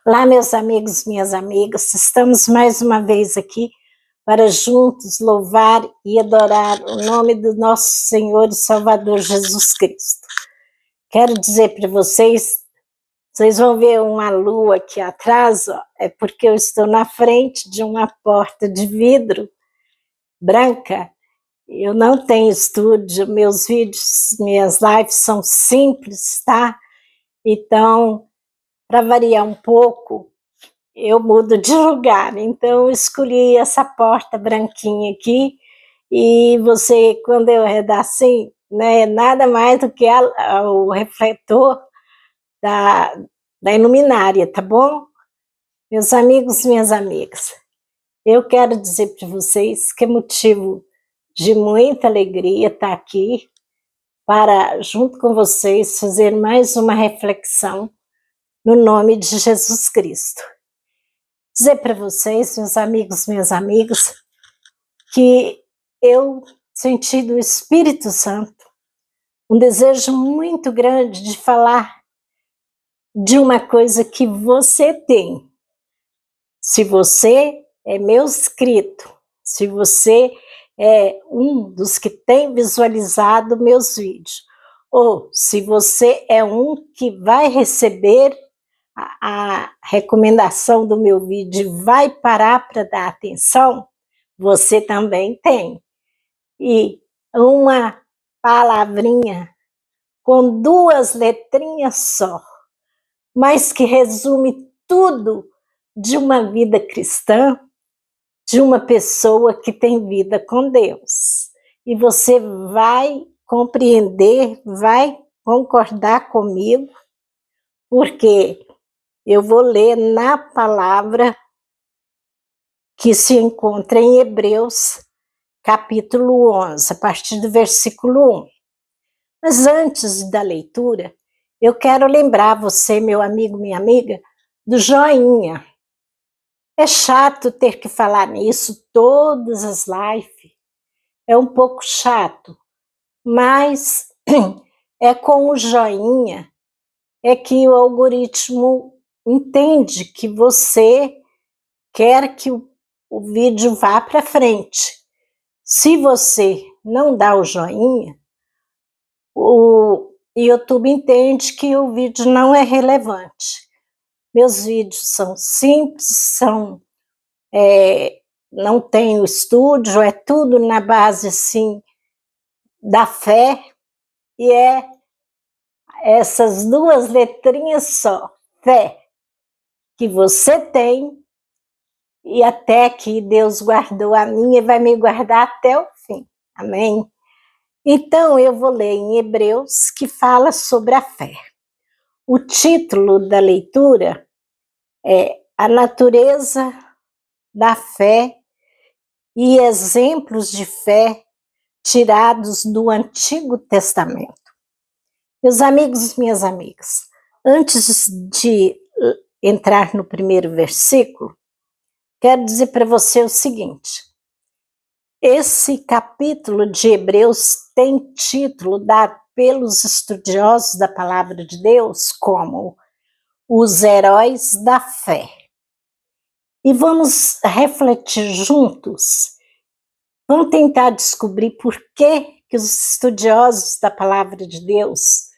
Olá, meus amigos, minhas amigas, estamos mais uma vez aqui para juntos louvar e adorar o nome do nosso Senhor e Salvador Jesus Cristo. Quero dizer para vocês, vocês vão ver uma lua aqui atrás, ó, é porque eu estou na frente de uma porta de vidro branca. Eu não tenho estúdio, meus vídeos, minhas lives são simples, tá? Então, para variar um pouco, eu mudo de lugar, então eu escolhi essa porta branquinha aqui, e você, quando eu redar assim, né, nada mais do que o refletor da, da iluminária, tá bom? Meus amigos, minhas amigas, eu quero dizer para vocês que é motivo de muita alegria estar aqui para, junto com vocês, fazer mais uma reflexão no nome de Jesus Cristo. Dizer para vocês, meus amigos, minhas amigas, que eu senti do Espírito Santo um desejo muito grande de falar de uma coisa que você tem. Se você é meu inscrito, se você é um dos que tem visualizado meus vídeos, ou se você é um que vai receber a recomendação do meu vídeo, vai parar para dar atenção, você também tem. E uma palavrinha com duas letrinhas só, mas que resume tudo de uma vida cristã, de uma pessoa que tem vida com Deus. E você vai compreender, vai concordar comigo, porque eu vou ler na palavra que se encontra em Hebreus, capítulo 11, a partir do versículo 1. Mas antes da leitura, eu quero lembrar você, meu amigo, minha amiga, do joinha. É chato ter que falar nisso todas as lives, é um pouco chato, mas é com o joinha é que o algoritmo entende que você quer que o vídeo vá para frente. Se você não dá o joinha, o YouTube entende que o vídeo não é relevante. Meus vídeos são simples, não tenho estúdio, é tudo na base assim da fé, e é essas duas letrinhas só, fé, que você tem, e até que Deus guardou a minha e vai me guardar até o fim. Amém? Então eu vou ler em Hebreus, que fala sobre a fé. O título da leitura é A Natureza da Fé e Exemplos de Fé tirados do Antigo Testamento. Meus amigos, minhas amigas, antes de entrar no primeiro versículo, quero dizer para você o seguinte: esse capítulo de Hebreus tem título dado pelos estudiosos da palavra de Deus como Os Heróis da Fé. E vamos refletir juntos, vamos tentar descobrir por que os estudiosos da palavra de Deus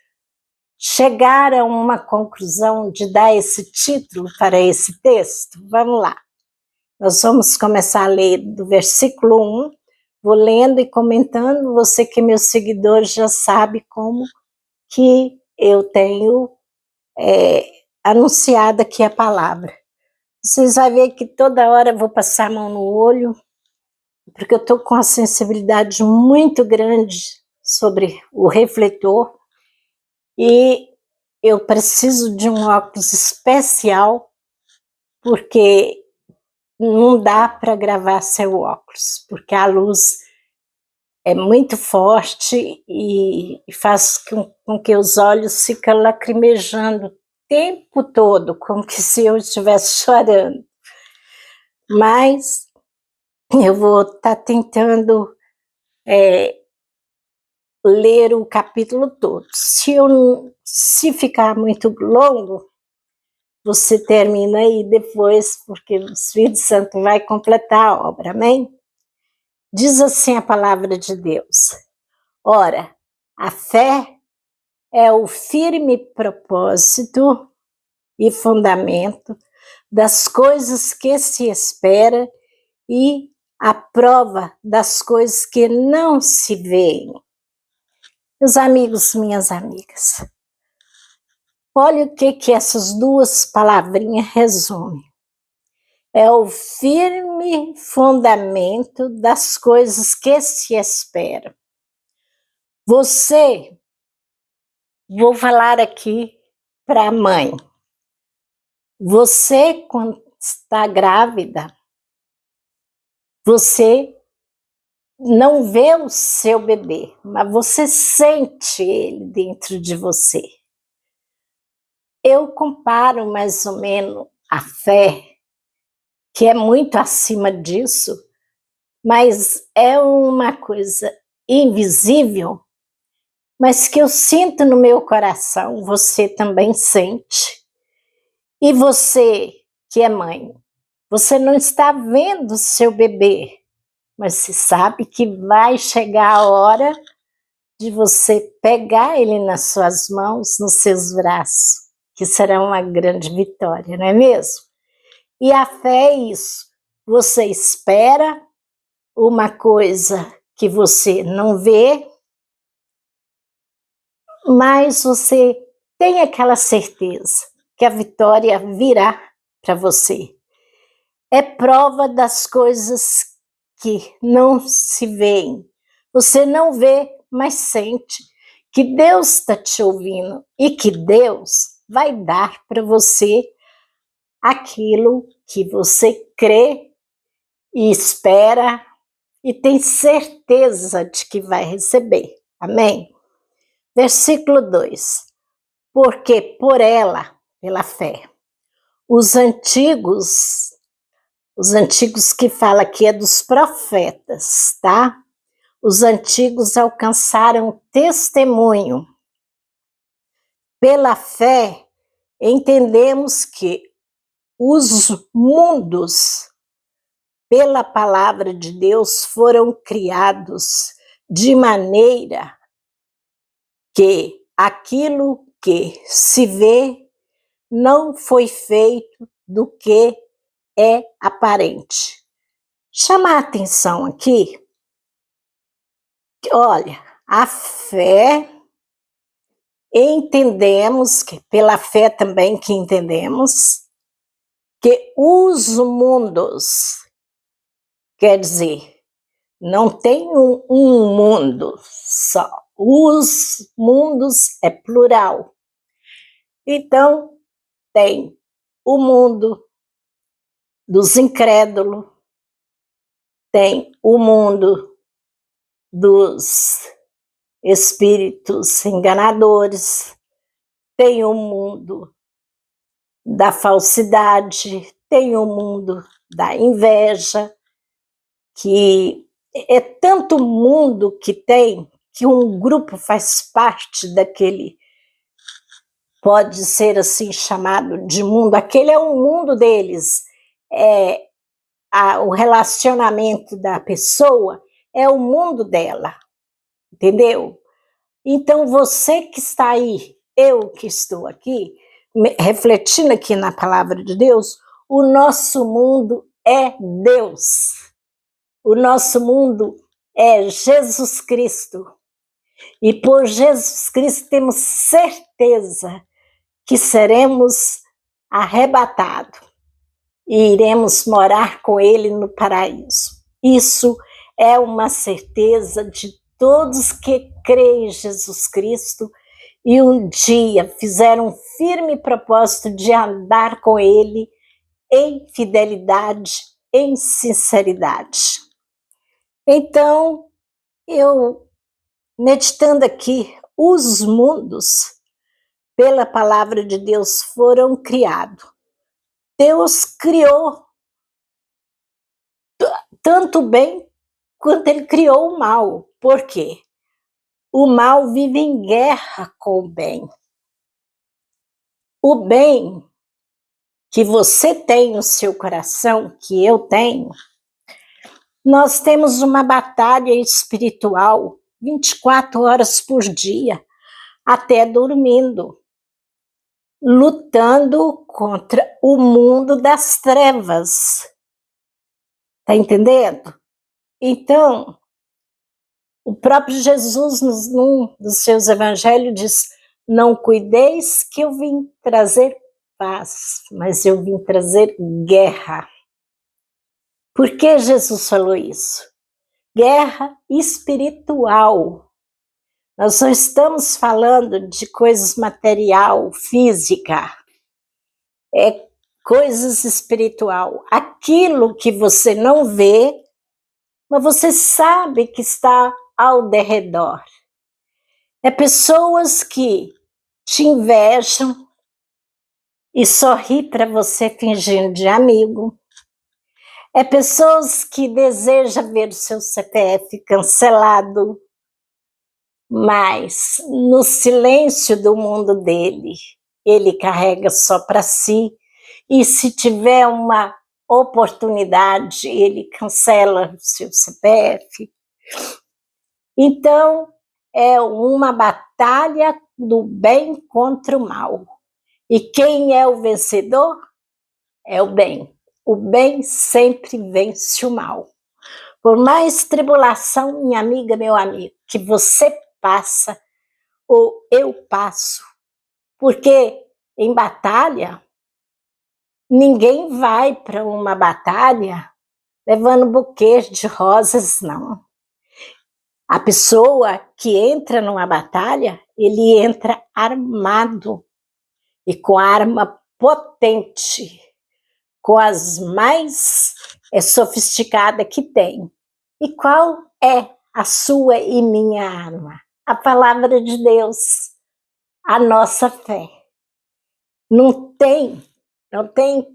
chegaram a uma conclusão de dar esse título para esse texto. Vamos lá. Nós vamos começar a ler do versículo 1, vou lendo e comentando. Você que é meu seguidor já sabe como que eu tenho anunciado aqui a palavra. Vocês vão ver que toda hora eu vou passar a mão no olho, porque eu estou com uma sensibilidade muito grande sobre o refletor, e eu preciso de um óculos especial, porque não dá para gravar sem o óculos, porque a luz é muito forte e faz com que os olhos fiquem lacrimejando o tempo todo, como que se eu estivesse chorando. Mas eu vou estar tentando ler o capítulo todo. Se ficar muito longo, você termina aí depois, porque o Espírito Santo vai completar a obra, amém? Diz assim a palavra de Deus: ora, a fé é o firme propósito e fundamento das coisas que se espera e a prova das coisas que não se veem. Meus amigos, minhas amigas, olha o que essas duas palavrinhas resumem. É o firme fundamento das coisas que se esperam. Você, vou falar aqui para a mãe, você quando está grávida, você não vê o seu bebê, mas você sente ele dentro de você. Eu comparo mais ou menos a fé, que é muito acima disso, mas é uma coisa invisível, mas que eu sinto no meu coração, você também sente. E você, que é mãe, você não está vendo seu bebê, mas você sabe que vai chegar a hora de você pegar ele nas suas mãos, nos seus braços, que será uma grande vitória, não é mesmo? E a fé é isso, você espera uma coisa que você não vê, mas você tem aquela certeza que a vitória virá para você. É prova das coisas que não se veem. Você não vê, mas sente que Deus está te ouvindo e que Deus vai dar para você aquilo que você crê e espera e tem certeza de que vai receber. Amém? Versículo 2. Porque por ela, pela fé, os antigos que fala aqui é dos profetas, tá? Os antigos alcançaram testemunho. Pela fé, entendemos que os mundos, pela palavra de Deus, foram criados de maneira que aquilo que se vê não foi feito do que é aparente. Chama a atenção aqui, olha, a fé, entendemos, que pela fé também que entendemos, que os mundos, quer dizer, não tem um mundo só, os mundos é plural. Então, tem o mundo dos incrédulos, tem o mundo dos espíritos enganadores, tem o mundo da falsidade, tem o mundo da inveja, que é tanto mundo que tem, que um grupo faz parte daquele, pode ser assim chamado de mundo, aquele é um mundo deles, o relacionamento da pessoa é o mundo dela, entendeu? Então você que está aí, eu que estou aqui, refletindo aqui na palavra de Deus, o nosso mundo é Deus. O nosso mundo é Jesus Cristo. E por Jesus Cristo temos certeza que seremos arrebatados e iremos morar com Ele no paraíso. Isso é uma certeza de todos que creem em Jesus Cristo e um dia fizeram um firme propósito de andar com Ele em fidelidade, em sinceridade. Então, eu, meditando aqui, os mundos, pela palavra de Deus, foram criados. Deus criou tanto o bem quanto Ele criou o mal. Por quê? O mal vive em guerra com o bem. O bem que você tem no seu coração, que eu tenho, nós temos uma batalha espiritual 24 horas por dia, até dormindo, lutando contra o mundo das trevas. Tá entendendo? Então, o próprio Jesus, num dos seus evangelhos, diz: não cuideis que eu vim trazer paz, mas eu vim trazer guerra. Por que Jesus falou isso? Guerra espiritual. Nós não estamos falando de coisas material, física. É coisas espiritual. Aquilo que você não vê, mas você sabe que está ao derredor. É pessoas que te invejam e sorri para você fingindo de amigo. É pessoas que desejam ver o seu CPF cancelado, mas no silêncio do mundo dele, ele carrega só para si, e se tiver uma oportunidade, ele cancela o seu CPF. Então, é uma batalha do bem contra o mal. E quem é o vencedor? É o bem. O bem sempre vence o mal. Por mais tribulação, minha amiga, meu amigo, que você passa, ou eu passo, porque em batalha, ninguém vai para uma batalha levando buquê de rosas, não. A pessoa que entra numa batalha, ele entra armado e com arma potente, com as mais sofisticadas que tem. E qual é a sua e minha arma? A palavra de Deus, a nossa fé. Não tem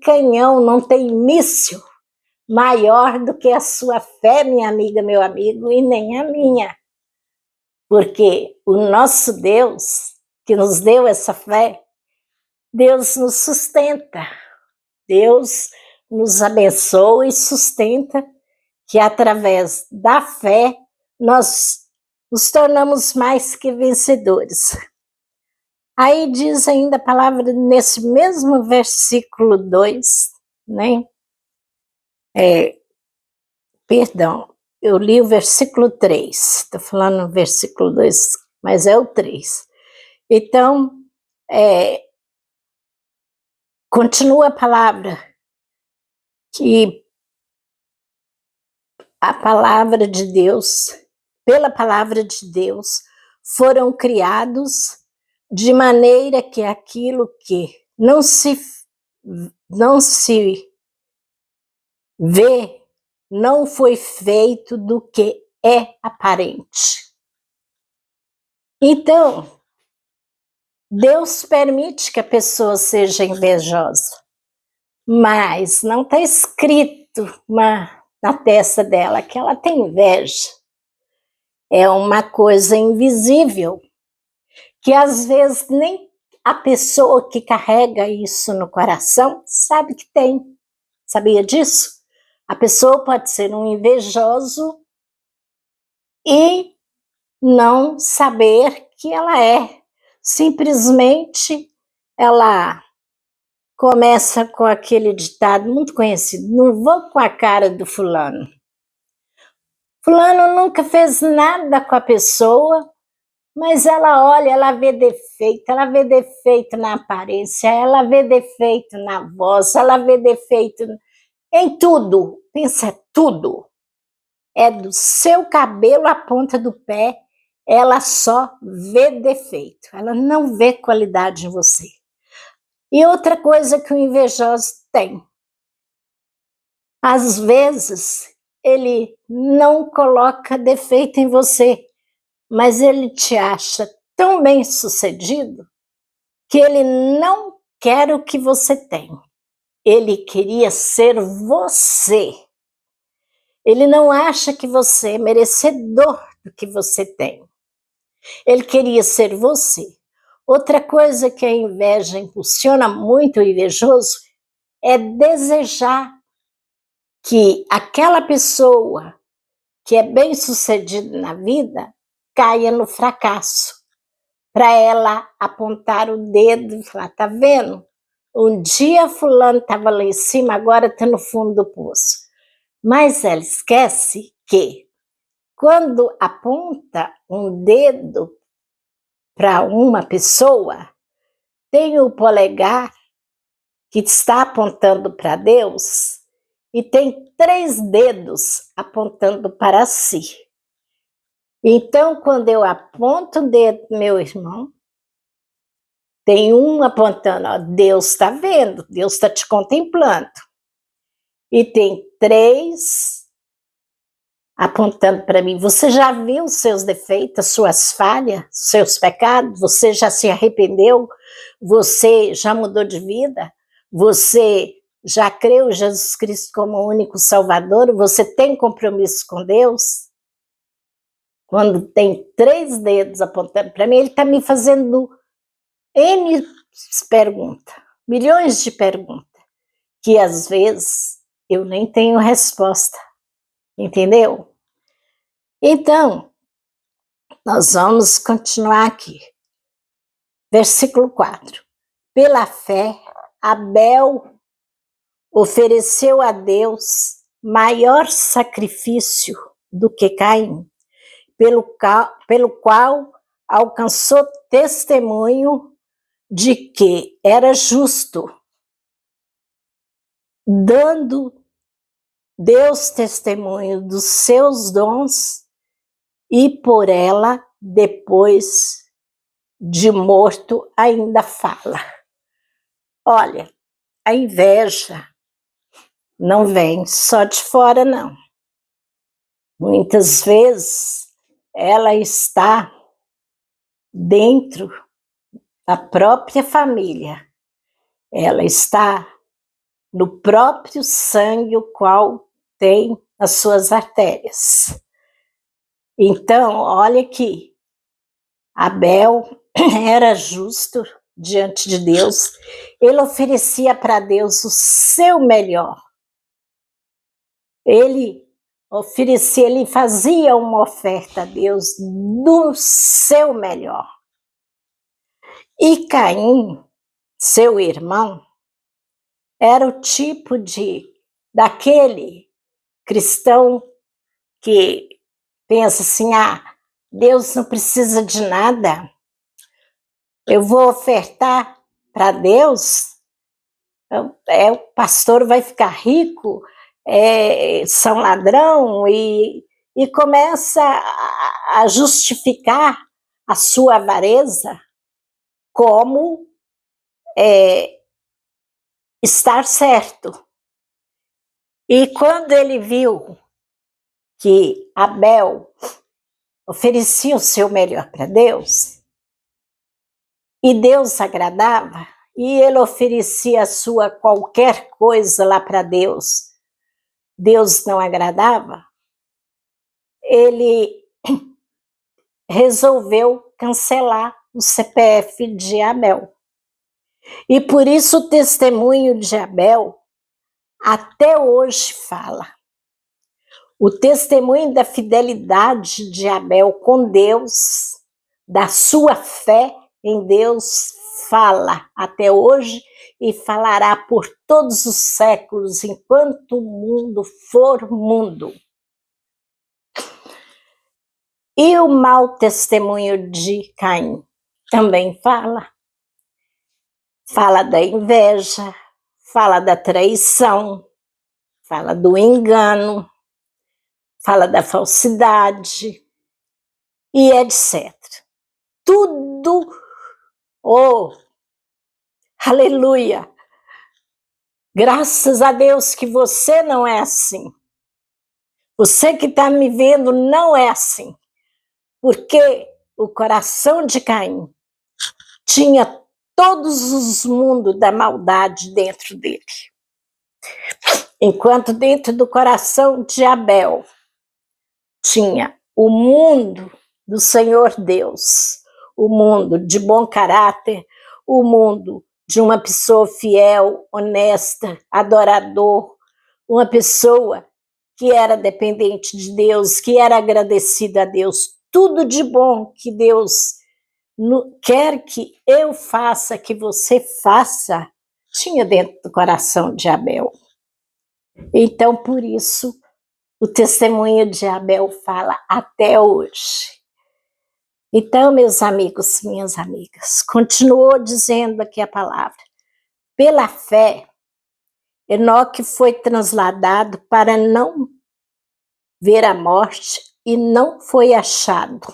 canhão, não tem míssil maior do que a sua fé, minha amiga, meu amigo, e nem a minha. Porque o nosso Deus, que nos deu essa fé, Deus nos sustenta. Deus nos abençoa e sustenta, que através da fé nós nos tornamos mais que vencedores. Aí diz ainda a palavra nesse mesmo versículo 2, né? Perdão, eu li o versículo 3, estou falando no versículo 2, mas é o 3. Então, continua a palavra, que a palavra de Deus, pela palavra de Deus, foram criados de maneira que aquilo que não se vê, não foi feito do que é aparente. Então, Deus permite que a pessoa seja invejosa, mas não está escrito na testa dela que ela tem inveja. É uma coisa invisível, que às vezes nem a pessoa que carrega isso no coração sabe que tem. Sabia disso? A pessoa pode ser um invejoso e não saber que ela é. Simplesmente ela começa com aquele ditado muito conhecido: não vou com a cara do fulano. Fulano nunca fez nada com a pessoa, mas ela olha, ela vê defeito na aparência, ela vê defeito na voz, ela vê defeito em tudo. Pensa, tudo. É do seu cabelo à ponta do pé, ela só vê defeito, ela não vê qualidade em você. E outra coisa que o invejoso tem, às vezes ele não coloca defeito em você, mas ele te acha tão bem sucedido que ele não quer o que você tem. Ele queria ser você. Ele não acha que você é merecedor do que você tem. Ele queria ser você. Outra coisa que a inveja impulsiona muito o invejoso é desejar que aquela pessoa que é bem-sucedida na vida caia no fracasso, para ela apontar o dedo e falar, tá vendo? Um dia fulano estava lá em cima, agora está no fundo do poço. Mas ela esquece que quando aponta um dedo para uma pessoa, tem o polegar que está apontando para Deus e tem 3 dedos apontando para si. Então, quando eu aponto o dedo do meu irmão, tem um apontando, ó, Deus está vendo, Deus está te contemplando. E tem 3 apontando para mim. Você já viu os seus defeitos, suas falhas, seus pecados? Você já se arrependeu? Você já mudou de vida? Você já creu em Jesus Cristo como o único Salvador? Você tem compromisso com Deus? Quando tem 3 dedos apontando para mim, ele está me fazendo N perguntas, milhões de perguntas, que às vezes eu nem tenho resposta, entendeu? Então, nós vamos continuar aqui. Versículo 4. Pela fé, Abel ofereceu a Deus maior sacrifício do que Caim, pelo qual alcançou testemunho de que era justo, dando Deus testemunho dos seus dons e por ela, depois de morto, ainda fala. Olha, a inveja não vem só de fora, não. Muitas vezes ela está dentro da própria família. Ela está no próprio sangue, o qual tem as suas artérias. Então, olha aqui, Abel era justo diante de Deus, ele oferecia para Deus o seu melhor. Ele oferecia, ele fazia uma oferta a Deus do seu melhor. E Caim, seu irmão, era o tipo daquele cristão que pensa assim, Deus não precisa de nada, eu vou ofertar para Deus, o pastor vai ficar rico, são ladrão, e começa a justificar a sua avareza como estar certo. E quando ele viu que Abel oferecia o seu melhor para Deus, e Deus agradava, e ele oferecia a sua qualquer coisa lá para Deus, Deus não agradava, ele resolveu cancelar o CPF de Abel. E por isso o testemunho de Abel até hoje fala. O testemunho da fidelidade de Abel com Deus, da sua fé em Deus, fala até hoje e falará por todos os séculos, enquanto o mundo for mundo. E o mau testemunho de Caim também fala. Fala da inveja, fala da traição, fala do engano, fala da falsidade e etc. Tudo, aleluia! Graças a Deus que você não é assim. Você que está me vendo não é assim. Porque o coração de Caim tinha todos os mundos da maldade dentro dele. Enquanto dentro do coração de Abel tinha o mundo do Senhor Deus, o mundo de bom caráter, o mundo de uma pessoa fiel, honesta, adorador, uma pessoa que era dependente de Deus, que era agradecida a Deus, tudo de bom que Deus quer que eu faça, que você faça, tinha dentro do coração de Abel. Então, por isso, o testemunho de Abel fala até hoje. Então, meus amigos, minhas amigas, continuou dizendo aqui a palavra. Pela fé, Enoque foi transladado para não ver a morte e não foi achado,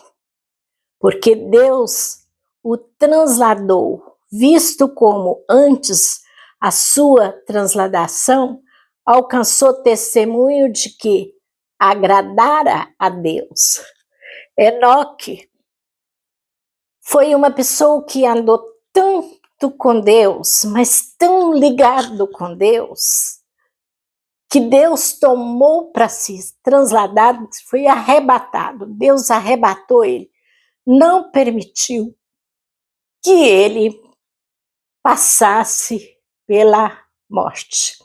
porque Deus o transladou, visto como antes a sua transladação alcançou testemunho de que agradara a Deus. Enoque foi uma pessoa que andou tanto com Deus, mas tão ligado com Deus, que Deus tomou para si, transladado, foi arrebatado. Deus arrebatou ele, não permitiu que ele passasse pela morte.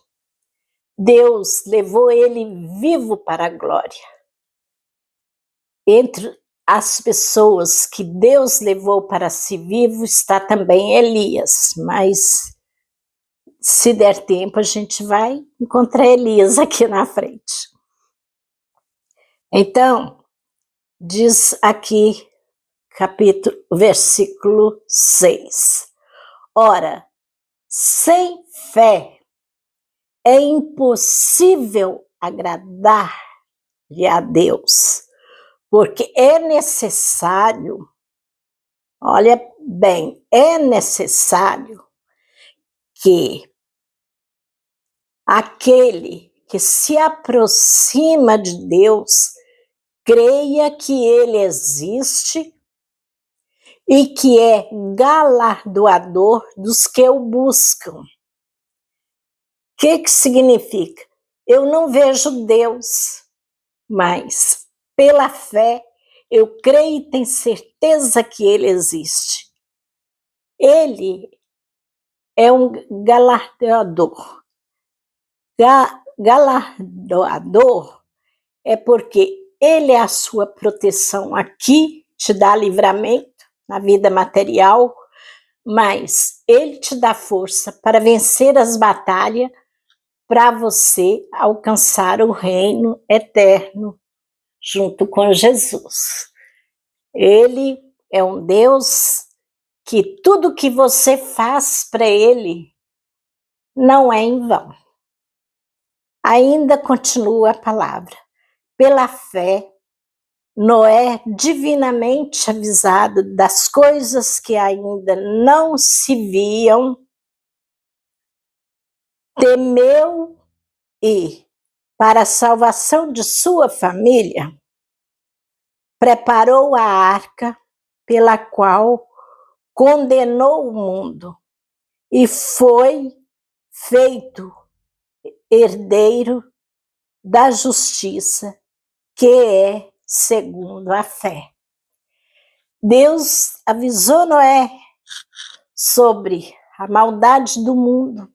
Deus levou ele vivo para a glória. Entre as pessoas que Deus levou para si vivo está também Elias, mas se der tempo a gente vai encontrar Elias aqui na frente. Então, diz aqui, versículo 6. Ora, sem fé é impossível agradar-lhe a Deus, porque é necessário, olha bem, é necessário que aquele que se aproxima de Deus creia que ele existe e que é galardoador dos que o buscam. O que significa? Eu não vejo Deus, mas pela fé eu creio e tenho certeza que ele existe. Ele é um galardoador. Galardoador é porque ele é a sua proteção aqui, te dá livramento na vida material, mas ele te dá força para vencer as batalhas, para você alcançar o reino eterno junto com Jesus. Ele é um Deus que tudo que você faz para ele não é em vão. Ainda continua a palavra. Pela fé, Noé, divinamente avisado das coisas que ainda não se viam, temeu e, para a salvação de sua família, preparou a arca pela qual condenou o mundo e foi feito herdeiro da justiça, que é segundo a fé. Deus avisou Noé sobre a maldade do mundo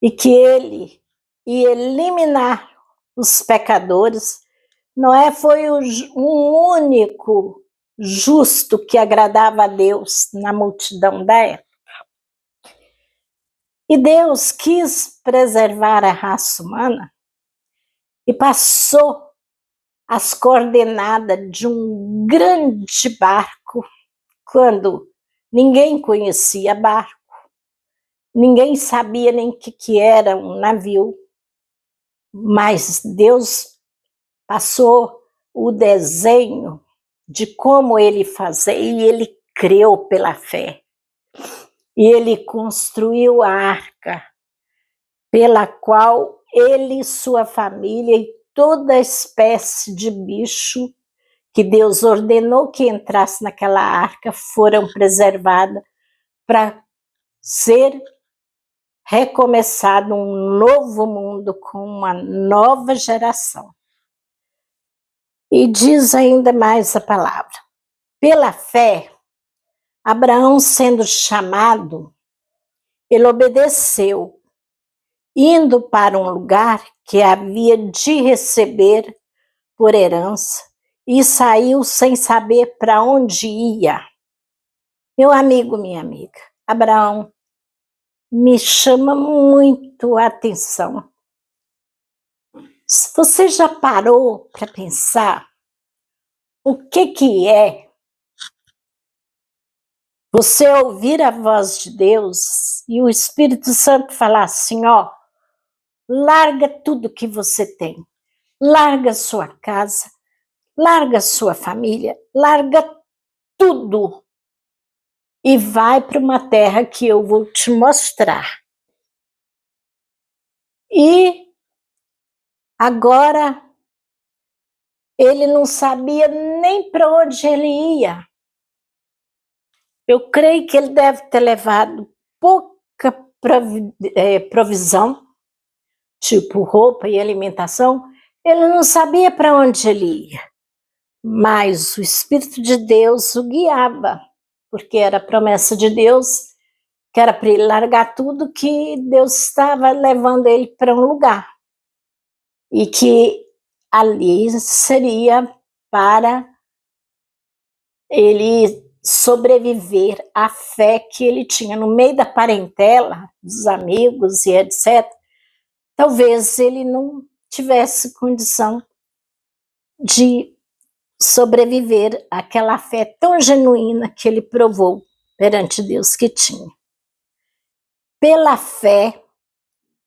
e que ele ia eliminar os pecadores. Noé foi o único justo que agradava a Deus na multidão da época. E Deus quis preservar a raça humana e passou as coordenadas de um grande barco, quando ninguém conhecia barco, ninguém sabia nem o que era um navio, mas Deus passou o desenho de como ele fazer e ele creu pela fé. E ele construiu a arca, pela qual ele, sua família e toda espécie de bicho que Deus ordenou que entrasse naquela arca foram preservadas para ser recomeçado um novo mundo com uma nova geração. E diz ainda mais a palavra. Pela fé, Abraão, sendo chamado, Ele obedeceu, indo para um lugar que havia de receber por herança, e saiu sem saber para onde ia. Meu amigo, minha amiga, Abraão me chama muito a atenção. Você já parou para pensar o que é você ouvir a voz de Deus e o Espírito Santo falar assim, ó, larga tudo que você tem, larga sua casa, larga sua família, larga tudo e vai para uma terra que eu vou te mostrar. E agora ele não sabia nem para onde ele ia. Eu creio que ele deve ter levado pouca provisão, tipo roupa e alimentação. Ele não sabia para onde ele ia, mas o Espírito de Deus o guiava, porque era promessa de Deus, que era para ele largar tudo, que Deus estava levando ele para um lugar, e que ali seria para ele sobreviver à fé que ele tinha no meio da parentela, dos amigos e etc. Talvez ele não tivesse condição de sobreviver àquela fé tão genuína que ele provou perante Deus que tinha. Pela fé,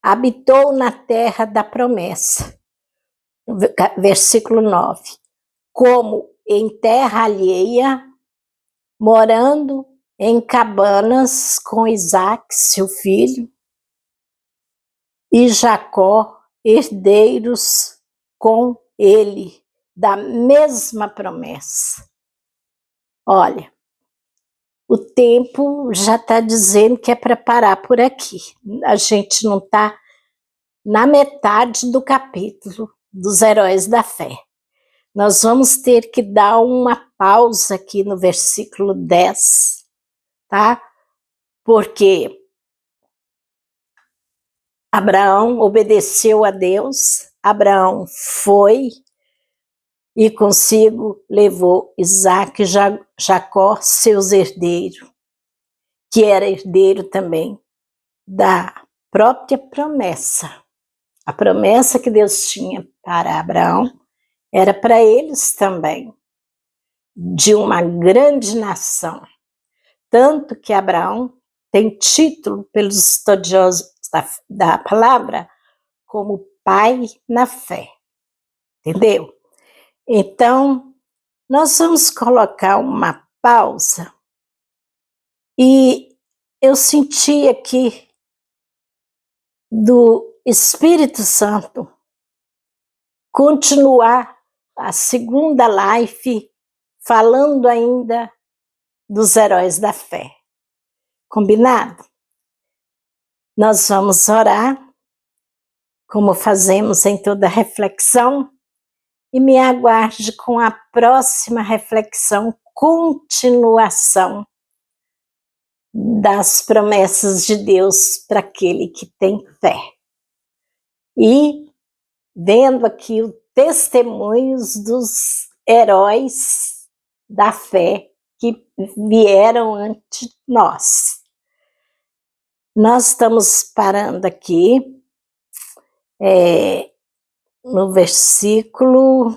habitou na terra da promessa. Versículo 9. Como em terra alheia, morando em cabanas com Isaac, seu filho, e Jacó, herdeiros com ele, da mesma promessa. Olha, o tempo já está dizendo que é para parar por aqui. A gente não está na metade do capítulo dos heróis da fé. Nós vamos ter que dar uma pausa aqui no versículo 10, tá? Porque Abraão obedeceu a Deus, Abraão foi e consigo levou Isaac e Jacó, seus herdeiros, que era herdeiro também da própria promessa. A promessa que Deus tinha para Abraão era para eles também, de uma grande nação. Tanto que Abraão tem título pelos estudiosos da palavra como pai na fé, entendeu? Então, nós vamos colocar uma pausa e eu senti aqui do Espírito Santo continuar a segunda live falando ainda dos heróis da fé. Combinado? Nós vamos orar, como fazemos em toda reflexão, e me aguarde com a próxima reflexão, continuação das promessas de Deus para aquele que tem fé. E vendo aqui os testemunhos dos heróis da fé que vieram antes de nós. Nós estamos parando aqui no versículo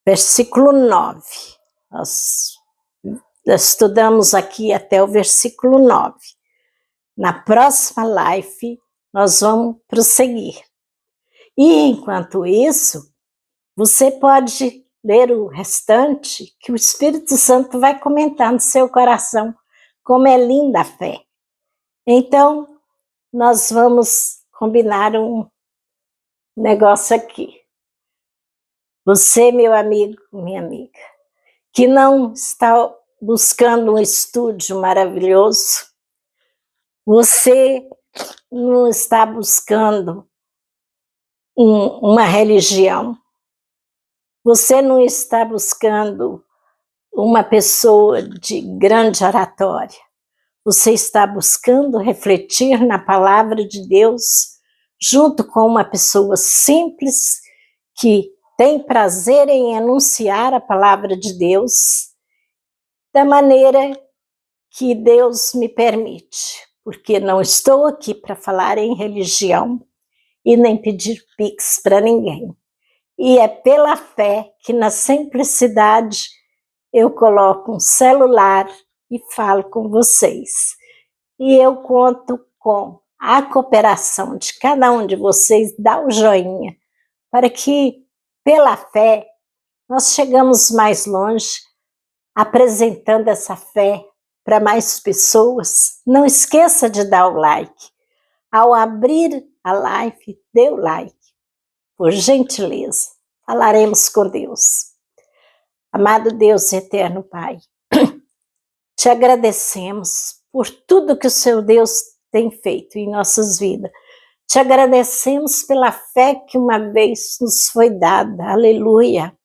9. Nós estudamos aqui até o versículo 9. Na próxima live, nós vamos prosseguir. E, enquanto isso, você pode ler o restante, que o Espírito Santo vai comentar no seu coração como é linda a fé. Então, nós vamos combinar um negócio aqui. Você, meu amigo, minha amiga, que não está buscando um estúdio maravilhoso, você não está buscando uma religião, você não está buscando uma pessoa de grande oratória, Você está buscando refletir na palavra de Deus junto com uma pessoa simples que tem prazer em anunciar a palavra de Deus da maneira que Deus me permite, porque não estou aqui para falar em religião e nem pedir pix para ninguém. E é pela fé que na simplicidade eu coloco um celular e falo com vocês. E eu conto com a cooperação de cada um de vocês, dá o joinha, para que, pela fé, nós chegamos mais longe, apresentando essa fé para mais pessoas. Não esqueça de dar o like. Ao abrir a live, dê o like, por gentileza. Falaremos com Deus. Amado Deus eterno Pai, te agradecemos por tudo que o seu Deus tem feito em nossas vidas. Te agradecemos pela fé que uma vez nos foi dada. Aleluia.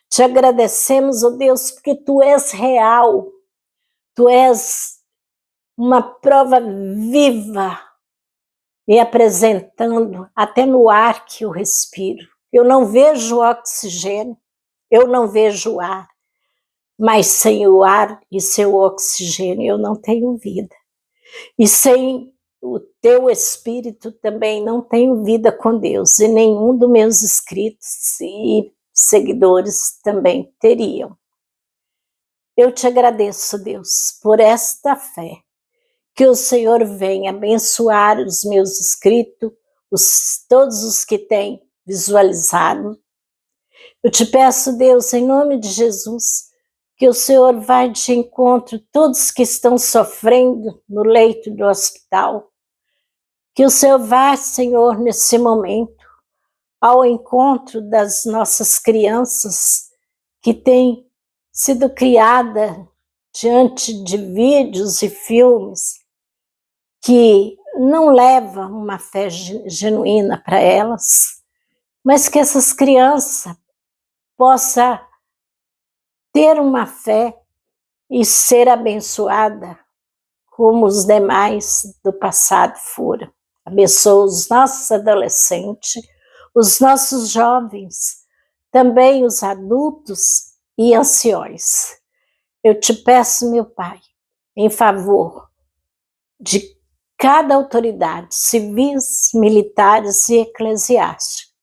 Te agradecemos, ó Deus, porque tu és real. Tu és uma prova viva, me apresentando até no ar que eu respiro. Eu não vejo oxigênio, eu não vejo ar, mas sem o ar e seu oxigênio eu não tenho vida. E sem o teu Espírito também não tenho vida com Deus, e nenhum dos meus inscritos e seguidores também teriam. Eu te agradeço, Deus, por esta fé, que o Senhor venha abençoar os meus inscritos, todos os que têm visualizado. Eu te peço, Deus, em nome de Jesus, que o Senhor vá de encontro a todos que estão sofrendo no leito do hospital. Que o Senhor vá, Senhor, nesse momento, ao encontro das nossas crianças que têm sido criadas diante de vídeos e filmes que não levam uma fé genuína para elas, mas que essas crianças possam ter uma fé e ser abençoada como os demais do passado foram. Abençoa os nossos adolescentes, os nossos jovens, também os adultos e anciões. Eu te peço, meu Pai, em favor de cada autoridade, civis, militares e eclesiásticos.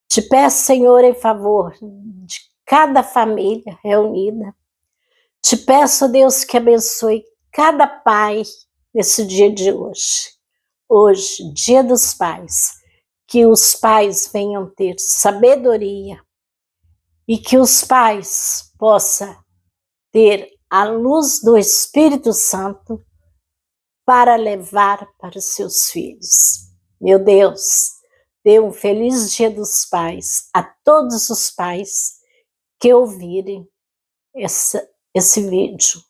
Te peço, Senhor, em favor de cada família reunida. Te peço, Deus, que abençoe cada pai nesse dia de hoje. Hoje, Dia dos Pais, que os pais venham ter sabedoria e que os pais possam ter a luz do Espírito Santo para levar para os seus filhos. Meu Deus, dê um feliz Dia dos Pais a todos os pais que ouvirem esse vídeo.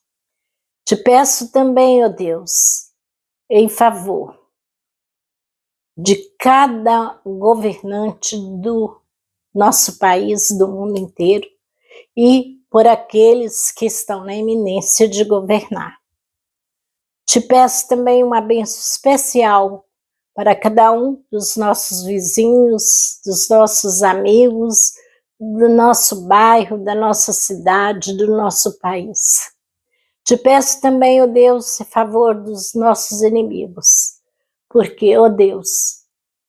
Te peço também, ó Deus, em favor de cada governante do nosso país, do mundo inteiro, e por aqueles que estão na iminência de governar. Te peço também uma bênção especial para cada um dos nossos vizinhos, dos nossos amigos, do nosso bairro, da nossa cidade, do nosso país. Te peço também, ó Deus, em favor dos nossos inimigos, porque, ó Deus,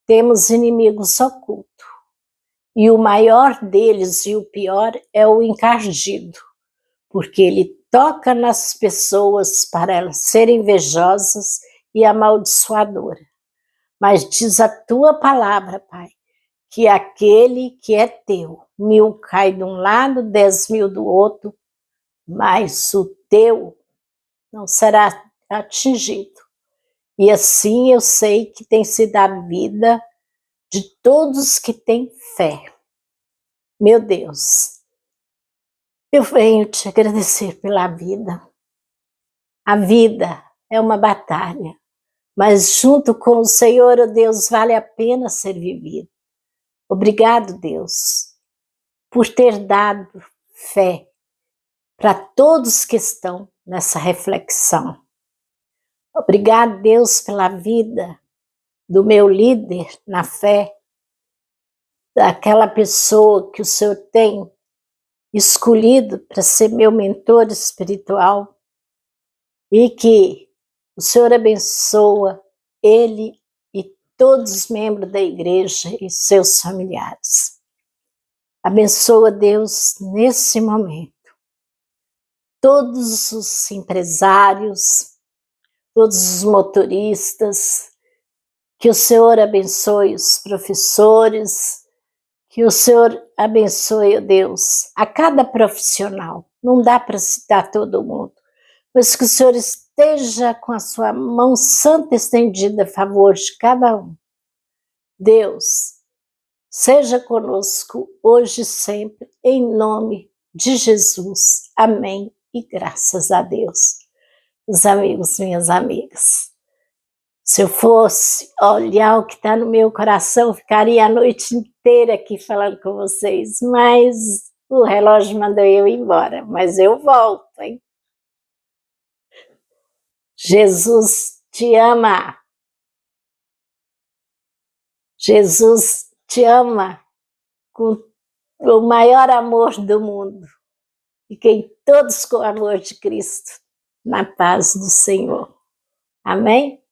temos inimigos ocultos, e o maior deles e o pior é o encardido, porque ele toca nas pessoas para elas serem invejosas e amaldiçoadoras. Mas diz a tua palavra, Pai, que aquele que é teu, 1000 cai de um lado, 10.000 do outro, mas o teu não será atingido. E assim eu sei que tem sido a vida de todos que têm fé. Meu Deus, eu venho te agradecer pela vida. A vida é uma batalha, mas junto com o Senhor, oh Deus, vale a pena ser vivido. Obrigado, Deus, por ter dado fé para todos que estão nessa reflexão. Obrigado, Deus, pela vida do meu líder na fé, daquela pessoa que o Senhor tem escolhido para ser meu mentor espiritual, e que o Senhor abençoa ele e todos os membros da igreja e seus familiares. Abençoa, Deus, nesse momento, todos os empresários, todos os motoristas, que o Senhor abençoe os professores, que o Senhor abençoe, Deus, a cada profissional. Não dá para citar todo mundo, mas que o Senhor esteja com a sua mão santa estendida a favor de cada um. Deus, seja conosco hoje e sempre, em nome de Jesus. Amém e graças a Deus. Os amigos, minhas amigas, se eu fosse olhar o que está no meu coração, ficaria a noite inteira aqui falando com vocês, mas o relógio mandou eu ir embora, mas eu volto, hein? Jesus te ama. Jesus te ama com o maior amor do mundo. Fiquem todos com o amor de Cristo, na paz do Senhor. Amém?